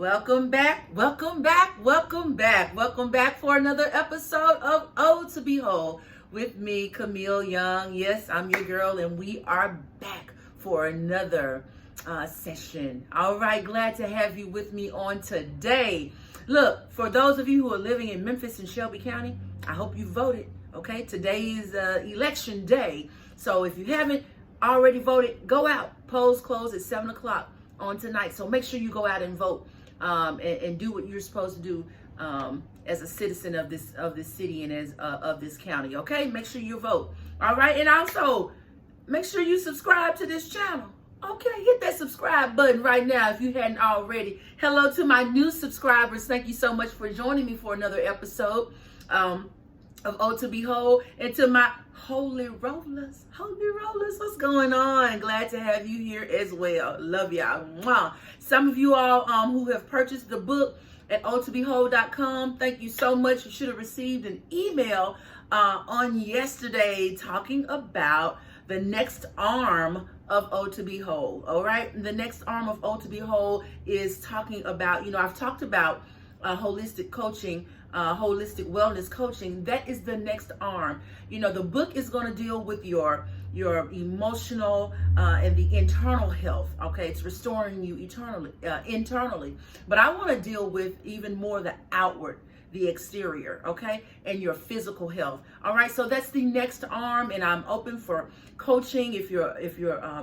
Welcome back, welcome back, welcome back. Welcome back for another episode of Oh to Behold with me, Camille Young. Yes, I'm your girl, and we are back for another session. All right, glad to have you with me on today. Look, for those of you who are living in Memphis and Shelby County, I hope you voted. Okay, today is election day. So if you haven't already voted, go out. Polls close at 7 o'clock on tonight. So make sure you go out and vote. And do what you're supposed to do as a citizen of this city and as of this county. Okay, make sure you vote. All right, and also make sure you subscribe to this channel. Okay, hit that subscribe button right now if you hadn't already. Hello to my new subscribers. Thank you so much for joining me for another episode of Oh to Behold, and to my holy rollers, what's going on? Glad to have you here as well. Love y'all. Mwah. Some of you all who have purchased the book at ohtobehold.com, thank you so much. You should have received an email on yesterday talking about the next arm of Oh to Behold. All right, the next arm of Oh to Behold is talking about, I've talked about holistic coaching, holistic wellness coaching. That is the next arm. The book is going to deal with your emotional and the internal health. Okay, it's restoring you internally. But I want to deal with even more the outward, the exterior, okay, and your physical health. All right, so that's the next arm, and I'm open for coaching. If you're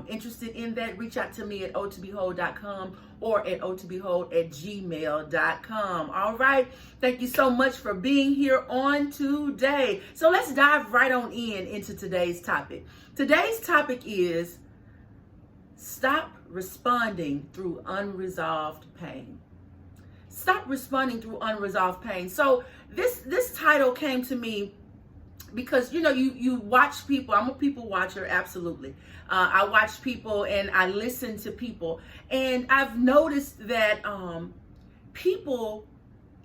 interested in that, reach out to me at ohtobehold.com or at ohtobehold@gmail.com. All right, thank you so much for being here on today. So let's dive right on into today's topic. Today's topic is stop responding through unresolved pain. Stop responding through unresolved pain. So this title came to me because you watch people. I'm a people watcher, absolutely. I watch people and I listen to people, and I've noticed that people,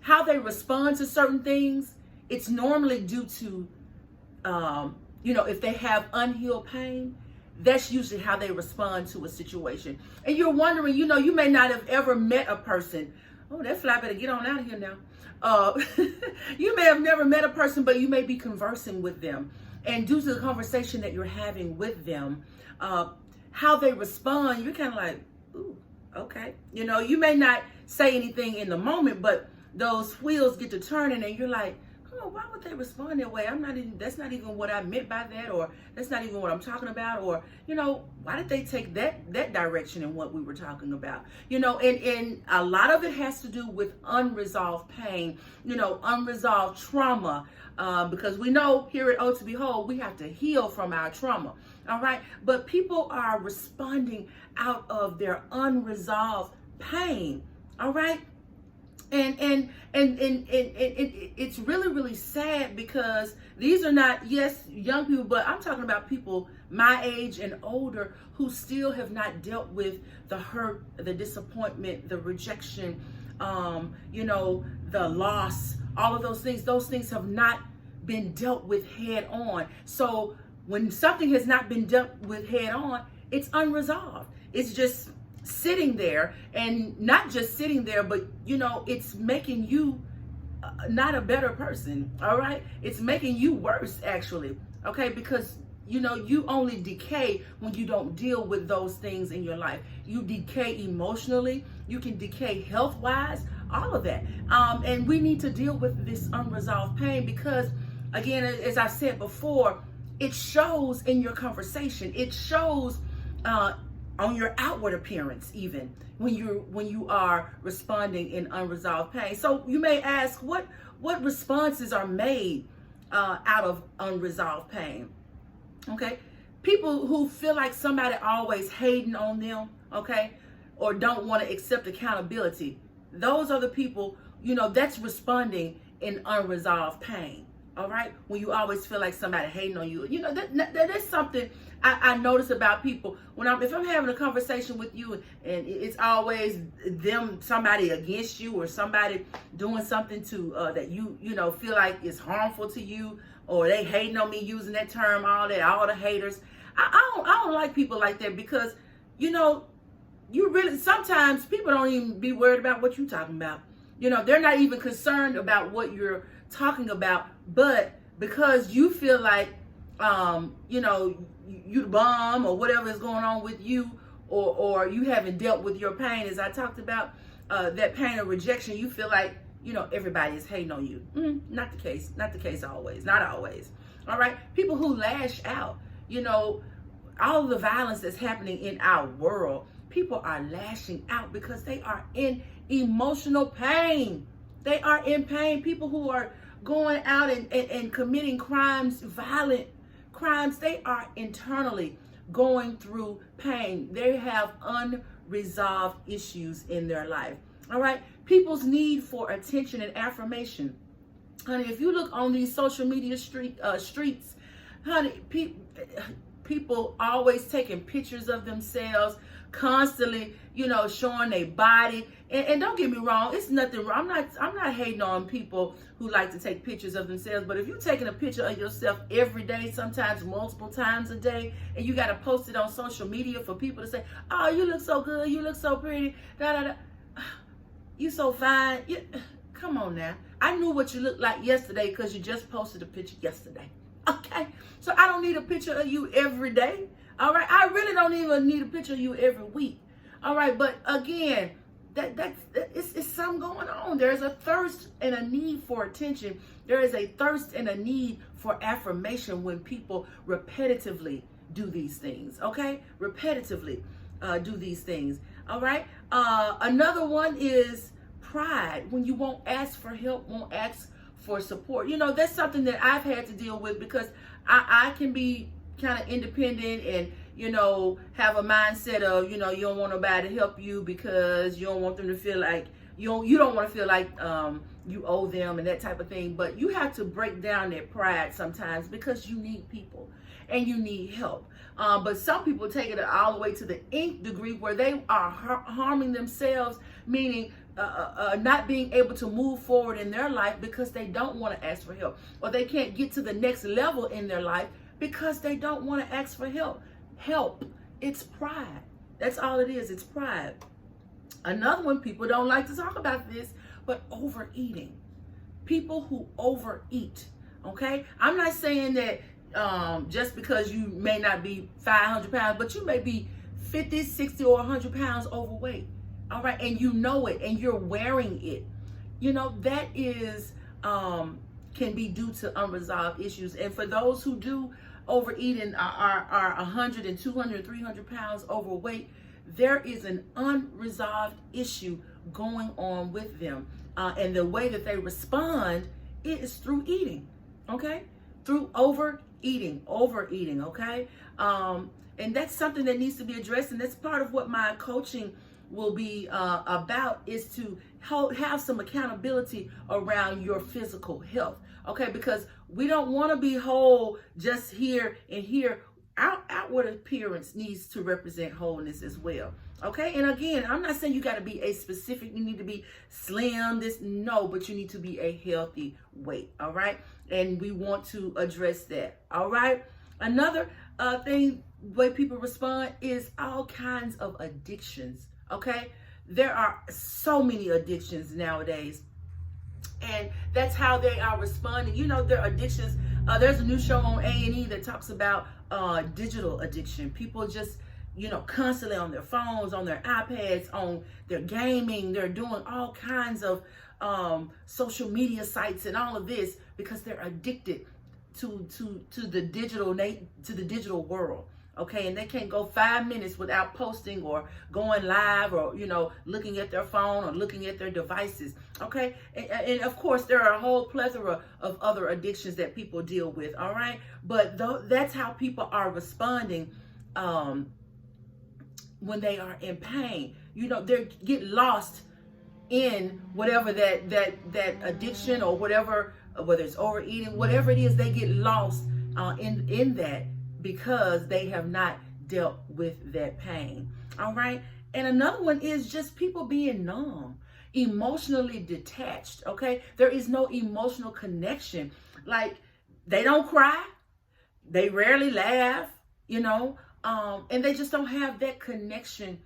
how they respond to certain things, it's normally due to if they have unhealed pain. That's usually how they respond to a situation. And you're wondering, you may not have ever met a person. Oh, that fly better get on out of here now. You may have never met a person, but you may be conversing with them. And due to the conversation that you're having with them, how they respond, you're kind of like, ooh, okay. You may not say anything in the moment, but those wheels get to turning and you're like, oh, why would they respond that way? That's not even what I meant by that, or that's not even what I'm talking about, or, why did they take that direction in what we were talking about? And a lot of it has to do with unresolved pain, unresolved trauma, because we know here at Oh to Behold, we have to heal from our trauma. All right. But people are responding out of their unresolved pain. All right. And it's really, really sad because these are not, yes, young people, but I'm talking about people my age and older who still have not dealt with the hurt, the disappointment, the rejection, the loss, all of those things have not been dealt with head on. So when something has not been dealt with head on, it's unresolved. It's just sitting there, and not just sitting there, but it's making you not a better person. All right, it's making you worse, actually. Okay, because you only decay when you don't deal with those things in your life. You decay emotionally, you can decay health wise, all of that, and we need to deal with this unresolved pain because, again, as I said before, it shows in your conversation. It shows on your outward appearance, even when you are responding in unresolved pain. So you may ask, what responses are made out of unresolved pain? Okay, people who feel like somebody always hating on them, okay, or don't want to accept accountability. Those are the people, that's responding in unresolved pain. All right, when you always feel like somebody hating on you, that's something I notice about people. If I'm having a conversation with you and it's always somebody against you, or somebody doing something to that you feel like is harmful to you, or they hating on me, using that term, all the haters. I don't like people like that because you really, sometimes people don't even be worried about what you're talking about. They're not even concerned about what you're talking about, but because you feel like, you the bomb or whatever is going on with you, or you haven't dealt with your pain, as I talked about, that pain of rejection, you feel like, everybody is hating on you. Not the case. Not the case always. Not always. All right. People who lash out, all the violence that's happening in our world, people are lashing out because they are in emotional pain. They are in pain. People who are going out and committing crimes, violent crimes, they are internally going through pain. They have unresolved issues in their life. All right. People's need for attention and affirmation. Honey, if you look on these social media streets, honey, people always taking pictures of themselves, constantly, showing their body. And don't get me wrong, it's nothing wrong. I'm not hating on people who like to take pictures of themselves, but if you're taking a picture of yourself every day, sometimes multiple times a day, and you got to post it on social media for people to say, oh, you look so good, you look so pretty, da da da, you so fine. Come on now. I knew what you looked like yesterday because you just posted a picture yesterday. Okay, so I don't need a picture of you every day. All right, I really don't even need a picture of you every week. All right, but again, it's something going on. There's a thirst and a need for attention. There is a thirst and a need for affirmation when people repetitively do these things. Okay, repetitively do these things. All right. Another one is pride. When you won't ask for help, won't ask for support. That's something that I've had to deal with because I can be kind of independent and, have a mindset of, you don't want nobody to help you because you don't want them to feel like, you don't want to feel like you owe them and that type of thing. But you have to break down that pride sometimes because you need people and you need help. But some people take it all the way to the nth degree where they are harming themselves, meaning not being able to move forward in their life because they don't want to ask for help, or they can't get to the next level in their life because they don't want to ask for help. It's pride. That's all it is. It's pride. Another one, people don't like to talk about this, but overeating. People who overeat. Okay, I'm not saying that just because you may not be 500 pounds, but you may be 50, 60, or 100 pounds overweight. All right, and you know it, and you're wearing it. That is can be due to unresolved issues. And for those who do overeat and are 100 and 200, 300 pounds overweight, there is an unresolved issue going on with them. And the way that they respond is through eating, okay? Through overeating, okay? And that's something that needs to be addressed. And that's part of what my coaching will be about, is to have some accountability around your physical health, okay? Because we don't want to be whole just here and here. Our outward appearance needs to represent wholeness as well, okay? And again, I'm not saying you got to be a specific, you need to be slim, but you need to be a healthy weight, all right? And we want to address that, all right? Another thing, way people respond is all kinds of addictions, okay? There are so many addictions nowadays, and that's how they are responding. Their addictions. There's a new show on A&E that talks about digital addiction. People just, constantly on their phones, on their iPads, on their gaming. They're doing all kinds of social media sites and all of this because they're addicted to the digital world. Okay, and they can't go 5 minutes without posting or going live or, looking at their phone or looking at their devices. Okay, and of course, there are a whole plethora of other addictions that people deal with. All right, but that's how people are responding when they are in pain. They get lost in whatever that addiction or whatever, whether it's overeating, whatever it is, they get lost in that, because they have not dealt with that pain. All right. And another one is just people being numb, emotionally detached. Okay. There is no emotional connection. Like, they don't cry. They rarely laugh, and they just don't have that connection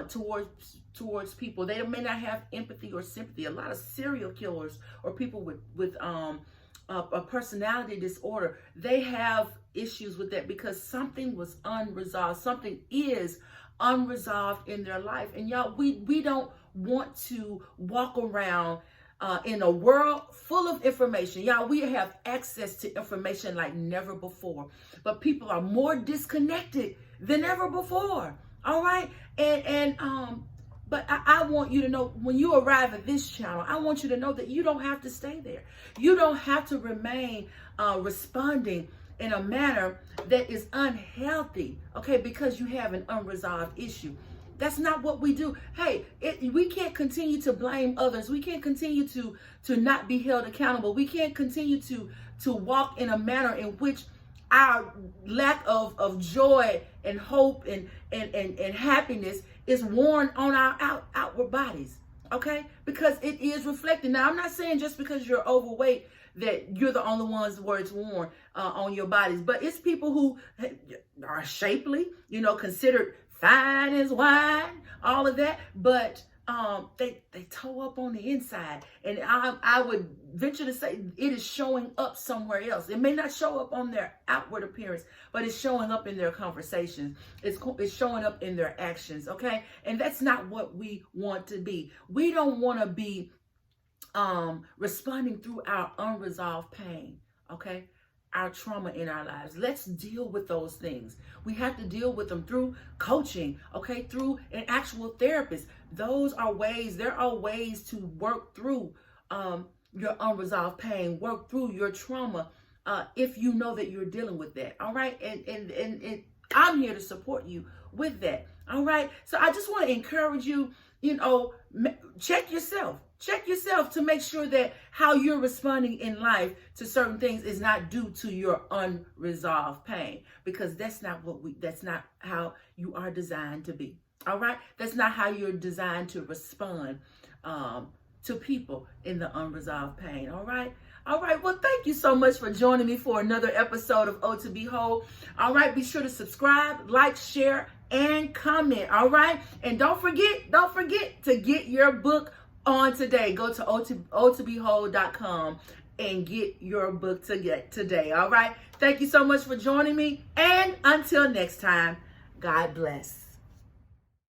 towards people. They may not have empathy or sympathy. A lot of serial killers or people with a personality disorder, they have issues with that because something was unresolved. Something is unresolved in their life. And y'all, we don't want to walk around in a world full of information. Y'all, we have access to information like never before, but people are more disconnected than ever before. All right. But I want you to know, when you arrive at this channel, I want you to know that you don't have to stay there. You don't have to remain responding in a manner that is unhealthy, okay, because you have an unresolved issue. That's not what we do. Hey, we can't continue to blame others. We can't continue to not be held accountable. We can't continue to walk in a manner in which our lack of joy and hope and happiness is worn on our outward bodies, okay? Because it is reflected. Now, I'm not saying just because you're overweight that you're the only ones where it's worn on your bodies, but it's people who are shapely, considered fine as wine, all of that, but they toe up on the inside, and I would venture to say it is showing up somewhere else. It may not show up on their outward appearance, but it's showing up in their conversations. It's showing up in their actions, okay? And that's not what we want to be. We don't want to be responding through our unresolved pain, okay? Our trauma in our lives. Let's deal with those things. We have to deal with them through coaching, okay, through an actual therapist. Those are ways, there are ways to work through your unresolved pain, work through your trauma, if you know that you're dealing with that, all right? And I'm here to support you with that, all right? So I just want to encourage you, check yourself. Check yourself to make sure that how you're responding in life to certain things is not due to your unresolved pain, because that's not how you are designed to be. All right. That's not how you're designed to respond to people in the unresolved pain. All right. All right. Well, thank you so much for joining me for another episode of Oh to Be Whole. All right. Be sure to subscribe, like, share, and comment. All right. And don't forget to get your book on today. Go to otobewhole.com and get your book today. All right. Thank you so much for joining me. And until next time, God bless.